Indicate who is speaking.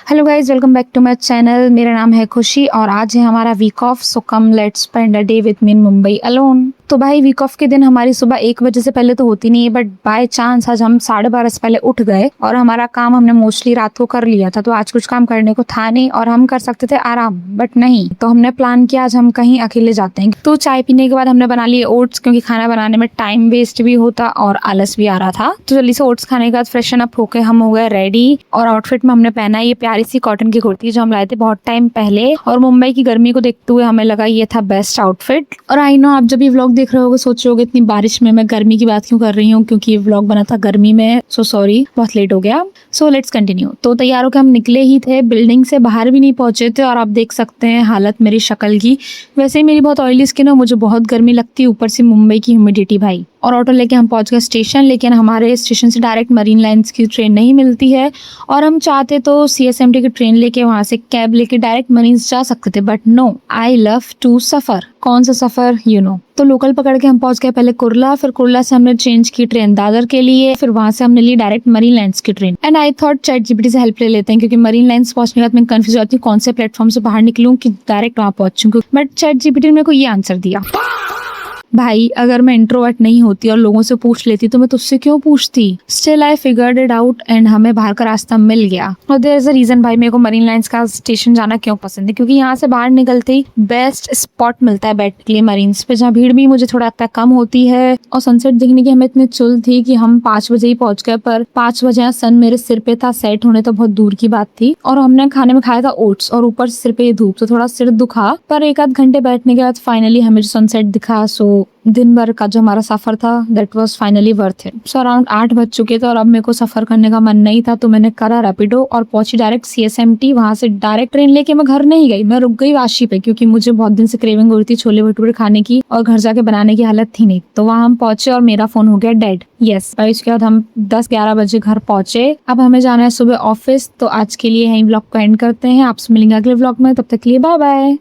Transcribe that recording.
Speaker 1: Hello guys, welcome back to my channel. मेरा नाम है खुशी और आज है हमारा week off. So come let's spend a day with me in Mumbai alone. तो भाई वीक ऑफ के दिन हमारी सुबह 1 बजे से पहले तो होती नहीं है, बट बाय चांस आज हम 12:30 से पहले उठ गए और हमारा काम हमने मोस्टली रात को कर लिया था। तो आज कुछ काम करने को था नहीं और हम कर सकते थे आराम, बट नहीं। तो हमने प्लान किया आज हम कहीं अकेले जाते हैं। तो चाय पीने के बाद हमने बना लिए ओट्स, क्योंकि खाना बनाने में टाइम वेस्ट भी होता और आलस भी आ रहा था। तो जल्दी से ओट्स खाने के बाद फ्रेशन अप होकर हम हो गए रेडी। और आउटफिट में हमने पहना ये प्यारी सी कॉटन की कुर्ती जो हम लाए थे बहुत टाइम पहले, और मुंबई की गर्मी को देखते हुए हमें लगा ये था बेस्ट आउटफिट। और आई नो आप जब ये व्लॉग देख रहे होगे सोच रहे होगे इतनी बारिश में मैं गर्मी की बात क्यों कर रही हूँ, क्योंकि ये व्लॉग बना था गर्मी में। सो सॉरी, बहुत लेट हो गया। So let's continue. तो तैयार होकर हम निकले ही थे, बिल्डिंग से बाहर भी नहीं पहुंचे थे और आप देख सकते हैं हालत मेरी शक्ल की। वैसे ही मेरी बहुत ऑयली स्किन है, मुझे बहुत गर्मी लगती है, ऊपर से मुंबई की ह्यूमिडिटी भाई। और ऑटो लेके हम पहुंच गए स्टेशन, लेकिन हमारे स्टेशन से डायरेक्ट मरीन लाइन्स की ट्रेन नहीं मिलती है और हम चाहते तो CSMT की ट्रेन लेके वहां से कैब लेके डायरेक्ट मरीन्स जा सकते थे, but no, I love to suffer. कौन सा सफर, यू नो। तो लोकल पकड़ के हम पहुंच गए पहले कुर्ला, फिर कुर्ला से हमने चेंज की ट्रेन दादर के लिए, फिर वहां से हमने ली डायरेक्ट मरीन लाइन्स की train. And I thought ChatGPT से हेल्प ले लेते हैं, क्योंकि मरीन लाइन्स पहुंचने के बाद मैं कंफ्यूज होती हूँ कौन से प्लेटफॉर्म से बाहर निकलूं कि डायरेक्ट वहां पहुंचूं, बट ChatGPT ने मेरे को ये आंसर दिया। भाई अगर मैं इंट्रोवर्ट नहीं होती और लोगों से पूछ लेती तो मैं तुझसे क्यों पूछती। Still I figured it out and हमें बाहर का रास्ता मिल गया। और देयर इज अ रीजन भाई मेरे को मरीन लाइन्स का स्टेशन जाना क्यों पसंद है, क्योंकि यहाँ से बाहर निकलते ही बेस्ट स्पॉट मिलता है बैठने के लिए मरीन्स पे, जहाँ भीड़ भी मुझे थोड़ा लगता है कम होती है। और सनसेट देखने की हमें इतनी चुल थी कि हम 5 बजे ही पहुंच गए, पर 5 बजे सन मेरे सिर पे था, सेट होने तो बहुत दूर की बात थी। और हमने खाने में खाया था ओट्स और ऊपर सिर पे धूप, तो थोड़ा सिर दुखा, पर 1 आध घंटे बैठने के बाद फाइनली हमें सनसेट दिखा। सो दिन भर का जो हमारा सफर था that was finally worth it. So around 8 बज चुके थे और अब मेरे को सफर करने का मन नहीं था, तो मैंने करा रैपिडो और पहुंची डायरेक्ट CSMT। वहां से डायरेक्ट ट्रेन लेके मैं घर नहीं गई, मैं रुक गई वाशी पे, क्योंकि मुझे बहुत दिन से क्रेविंग हो रही थी छोले भटूरे खाने की और घर जाके बनाने की हालत थी नहीं। तो वहां हम पहुंचे और मेरा फोन हो गया डेड। यस, और इसके बाद हम 10-11 बजे घर पहुंचे। अब हमें जाना है सुबह ऑफिस। तो आज के लिए यही व्लॉग को एंड करते हैं, आपसे मिलेंगे अगले व्लॉग में, तब तक के लिए बाय बाय।